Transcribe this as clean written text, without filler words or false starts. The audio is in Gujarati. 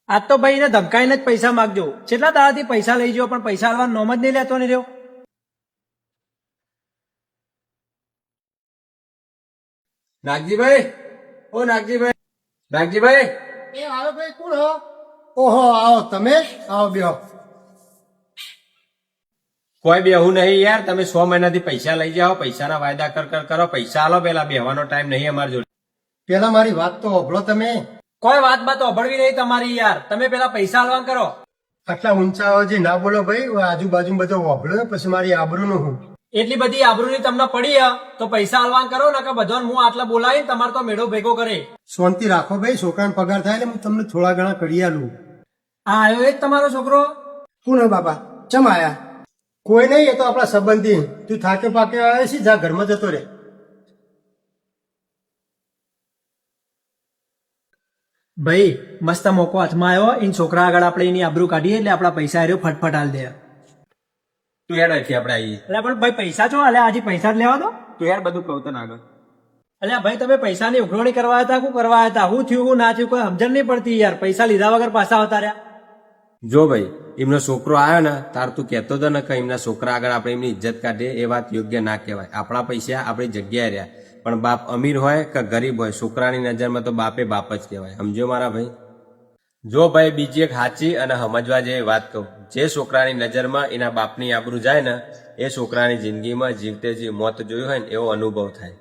આજ તો ભાઈ એને ધમકાઈને જ પૈસા માગજો. કેટલા દાડાથી પૈસા લઈ ગયો પણ પૈસા આલવાનો નોમ જ નહીં લેતો ને રહ્યો. નાગજીભાઈ, ઓ નાગજીભાઈ, નાગજીભાઈ. એ આવો ભાઈ કોણ હો? ઓહો આવો તમે આવો બેહો. કોઈ બેહું નહીં યાર, તમે 6 મહિનાથી પૈસા લઈ જાઓ, પૈસાના વાયદા કર કરો, પૈસા આલો. પેલા બેહવાનો ટાઈમ નહીં અમારી જોડે. પેલા મારી વાત તો હોભળો તમે. કોઈ વાત બાત અભળવી નહીં તમારી યાર. તમે પેલા પૈસા આલવાન કરો. આટલા ઊંચા અવાજે ના બોલો ભાઈ, આજુબાજુ બધો હોભળો ને પછી મારી આબરૂનું હું. એટલી બધી આબરૂની તમને પડી હે તો પૈસા આલવાન કરો ને કે બધાને હું આટલા બોલાવીને તમારે તો મેળો ભેગો કરે. શાંતિ રાખો ભાઈ, છોકરાને પગાર થાય એટલે હું તમને થોડા ઘણા કરી આલું. આ આવ્યો એ જ તમારો છોકરો? કોણ હે બાબા? ચમ આયા? કોઈ નહીં, એ તો આપણા સંબંધી. તું થાકે પાકે આવે છે, જા ઘરમાં જતો રે. ભાઈ મસ્ત મોકો હાથમાં આવ્યો. એન છોકરા આગળ આપણે એની આબરૂ કાઢીએ એટલે આપણા પૈસા આવ્યો ફટફટ આલ દે. તું હેડ અહીંથી આપણે આવીએ. એટલે પણ ભાઈ પૈસા છો એટલે આજે પૈસા જ લેવા દો. તું હેડ બધું કહું તને આગળ. એટલે ભાઈ તમે પૈસાની ઉઘરાણી કરવા હતા, શું કરવા હતા, હું થયું હું ના થયું કોઈ સમજણ નહીં પડતી યાર. પૈસા લીધા વગર પાછા આવતા રહ્યા. જો ભાઈ, એમનો છોકરો આવ્યો ને તાર તું કહેતો હતો ને કે એમના છોકરા આગળ આપણે એમની ઇજ્જત કાઢીએ, એ વાત યોગ્ય ના કહેવાય. આપણા પૈસા આપણી જગ્યાએ રહ્યા, પણ બાપ અમીર હોય કે ગરીબ હોય, છોકરાની નજરમાં તો બાપે બાપ જ કહેવાય. સમજો મારા ભાઈ? જો ભાઈ, બીજી એક સાચી અને સમજવા જેવી વાત કહું. જે છોકરાની નજરમાં એના બાપની આબરૂ જાય ને, એ છોકરાની જિંદગીમાં જીવતે જી મોત જોયું હોય ને એવો અનુભવ થાય.